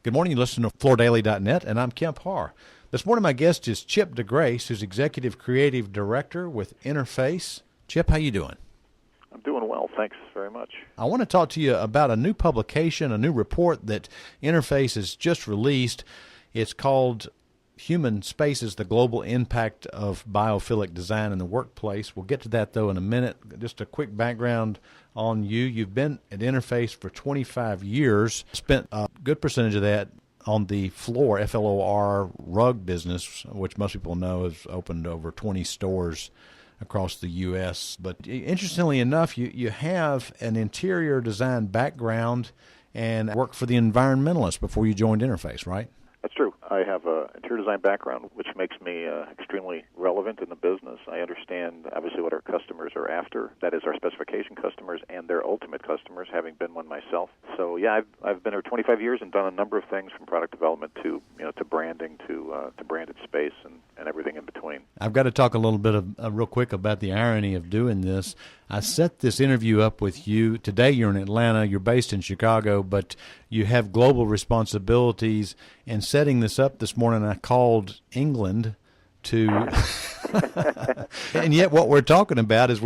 Good morning. You listen to FloorDaily.net, and I'm Kemp Harr. This morning, my guest is Chip DeGrace, who's Executive Creative Director with Interface. Chip, how you doing? I'm doing well. Thanks very much. I want to talk to you about a new publication, a new report that Interface has just released. It's called Human Spaces, the Global Impact of Biophilic Design in the Workplace. We'll get to that, though, in a minute. Just a quick background on you. You've been at Interface for 25 years, spent a good percentage of that on the Floor, F-L-O-R, rug business, which most people know has opened over 20 stores across the U.S. But interestingly enough, you have an interior design background and worked for the environmentalists before you joined Interface, right? That's true. I have an interior design background, which makes me extremely relevant in the business. I understand, obviously, what our customers are after. That is, our specification customers and their ultimate customers, having been one myself. So, yeah, I've been here 25 years and done a number of things from product development to branding to branded space and everything in between. I've got to talk a little bit real quick about the irony of doing this. I set this interview up with you. Today you're in Atlanta. You're based in Chicago, but you have global responsibilities. And setting this up this morning, I called England to and yet what we're talking about is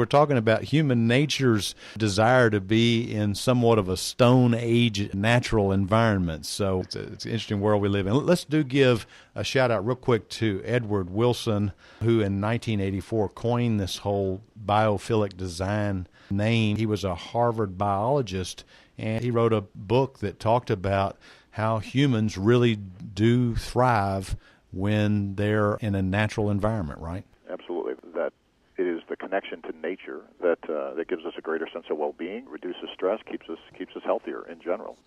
human nature's desire to be in somewhat of a Stone Age natural environment. So it's an interesting world we live in. Let's give a shout out real quick to Edward Wilson, who in 1984 coined this whole biophilic design name. He was a Harvard biologist, and he wrote a book that talked about how humans really do thrive when they're in a natural environment, right? Absolutely. That it is the connection to nature that gives us a greater sense of well-being, reduces stress, keeps us healthier in general.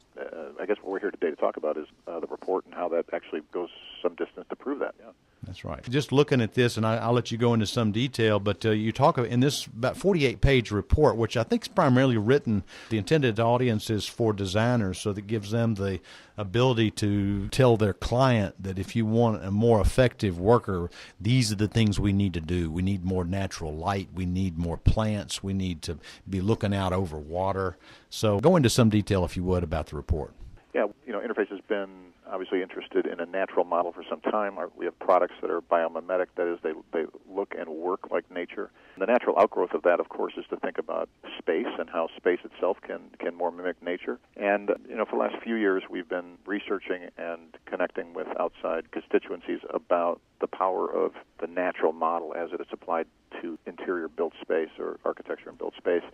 I guess what we're here today to talk about is the report and how that actually goes some distance to prove that. Yeah. That's right. Just looking at this, and I'll let you go into some detail, but you talk in this about 48-page report, which I think is primarily written, the intended audience is for designers, so that gives them the ability to tell their client that if you want a more effective worker, these are the things we need to do. We need more natural light. We need more plants. We need to be looking out over water. So go into some detail, if you would, about the report. Yeah, Interface has been obviously interested in a natural model for some time. We have products that are biomimetic, that is, they look and work like nature. And the natural outgrowth of that, of course, is to think about space and how space itself can more mimic nature. And, for the last few years, we've been researching and connecting with outside constituencies about the power of the natural model as it is applied to interior built space or architecture and built space.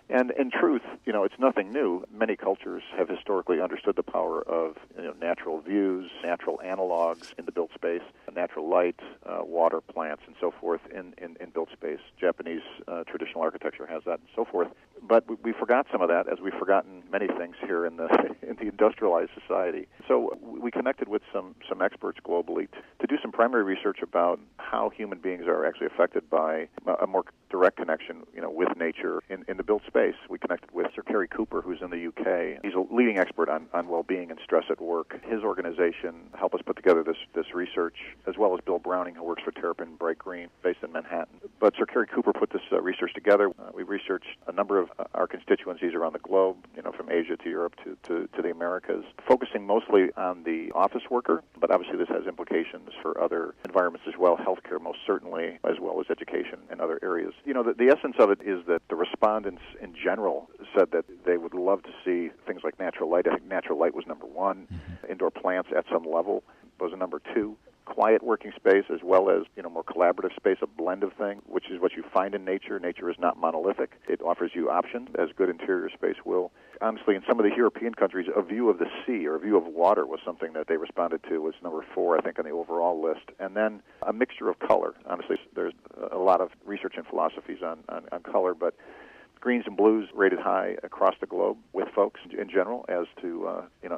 And in truth, it's nothing new. Many cultures have historically understood the power of natural views, natural analogs in the built space, natural light, water, plants, and so forth in built space. Japanese traditional architecture has that and so forth. But we forgot some of that, as we've forgotten many things here in the industrialized society. So we connected with some experts globally to do some primary research about how human beings are actually affected by a more direct connection, with nature in the built space. We connected with Sir Kerry Cooper, who's in the UK. He's a leading expert on well-being and stress at work. His organization helped us put together this research, as well as Bill Browning, who works for Terrapin Bright Green, based in Manhattan. But Sir Kerry Cooper put this research together. We researched a number of our constituencies around the globe, from Asia to Europe to the Americas, focusing mostly on the office worker, but obviously this has implications for other environments as well, healthcare most certainly, as well as education and other areas. The essence of it is that the respondents in general said that they would love to see things like natural light. I think natural light was number one. Mm-hmm. Indoor plants at some level was a number two. Quiet working space, as well as more collaborative space, a blend of things, which is what you find in nature. Nature is not monolithic. It offers you options, as good interior space will. Honestly, in some of the European countries, a view of the sea or a view of water was something that they responded to, was number 4, I think, on the overall list. And then a mixture of color. Honestly, there's a lot of research and philosophies on color, but greens and blues rated high across the globe with folks in general as to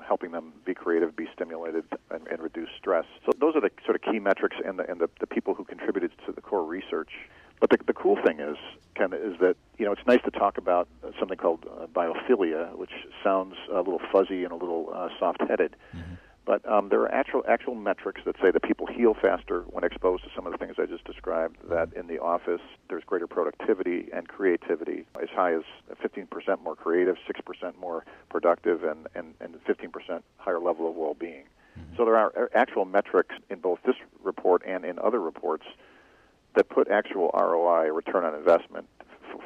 helping them be creative, be stimulated, and reduce stress. So those are the sort of key metrics and the people who contributed to the core research. But the cool thing is, Ken, is that it's nice to talk about something called biophilia, which sounds a little fuzzy and a little soft-headed. Mm-hmm. But there are actual metrics that say that people heal faster when exposed to some of the things I just described, that in the office there's greater productivity and creativity, as high as 15% more creative, 6% more productive, and 15% higher level of well-being. So there are actual metrics in both this report and in other reports that put actual ROI, return on investment,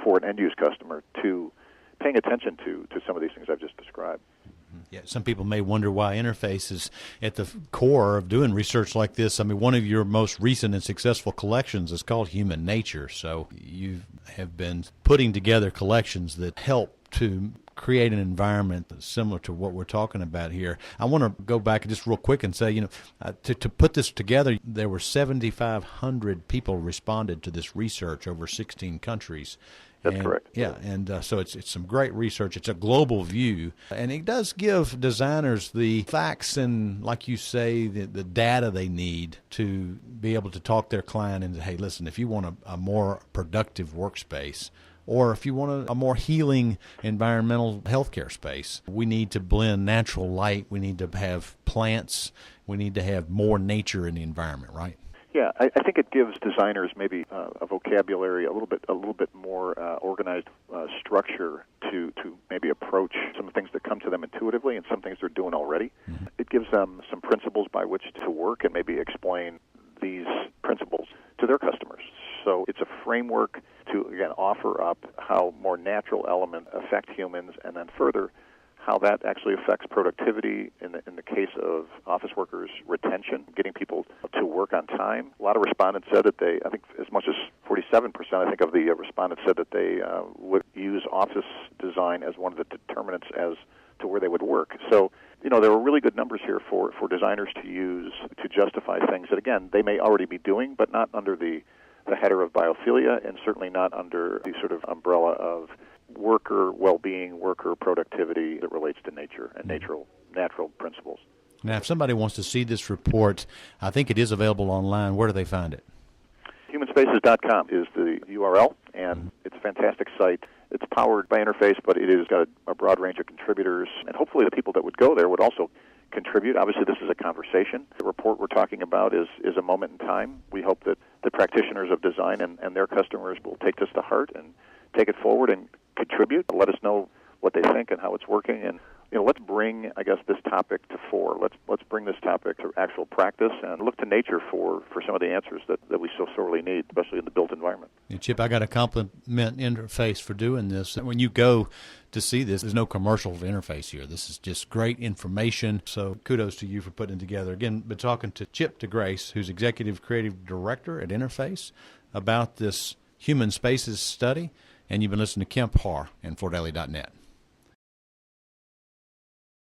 for an end-use customer to paying attention to some of these things I've just described. Yeah, some people may wonder why Interface is at the core of doing research like this. I mean, one of your most recent and successful collections is called Human Nature. So you have been putting together collections that help to create an environment that's similar to what we're talking about here. I want to go back just real quick and say, to put this together, there were 7,500 people responded to this research over 16 countries. That's correct. Yeah, and so it's some great research. It's a global view, and it does give designers the facts and, like you say, the data they need to be able to talk their client into, hey, listen, if you want a more productive workspace, or if you want a more healing environmental healthcare space, we need to blend natural light. We need to have plants. We need to have more nature in the environment, right? Yeah, I think it gives designers maybe a vocabulary, a little bit more organized structure to maybe approach some things that come to them intuitively and some things they're doing already. Mm-hmm. It gives them some principles by which to work and maybe explain these principles to their customers. So it's a framework to, again, offer up how more natural elements affect humans, and then further how that actually affects productivity in the case of office workers, retention, getting people to work on time. A lot of respondents said that I think as much as 47%, I think, of the respondents said that they would use office design as one of the determinants as to where they would work. So, there were really good numbers here for designers to use to justify things that, again, they may already be doing, but not under the header of biophilia, and certainly not under the sort of umbrella of worker well-being, worker productivity that relates to nature and natural principles. Now, if somebody wants to see this report, I think it is available online. Where do they find it? Humanspaces.com is the URL, and it's a fantastic site. It's powered by Interface, but it has got a broad range of contributors, and hopefully the people that would go there would also contribute. Obviously, this is a conversation. The report we're talking about is a moment in time. We hope that the practitioners of design and their customers will take this to heart and take it forward and contribute. Let us know what they think and how it's working, and let's bring, I guess, this topic to fore. Let's bring this topic to actual practice and look to nature for some of the answers that we so sorely need, especially in the built environment. And Chip, I got to compliment Interface for doing this. When you go to see this, there's no commercial Interface here. This is just great information. So kudos to you for putting it together. Again, been talking to Chip DeGrace, who's Executive Creative Director at Interface, about this Human Spaces study. And you've been listening to Kemp Harr and FloorDaily.net.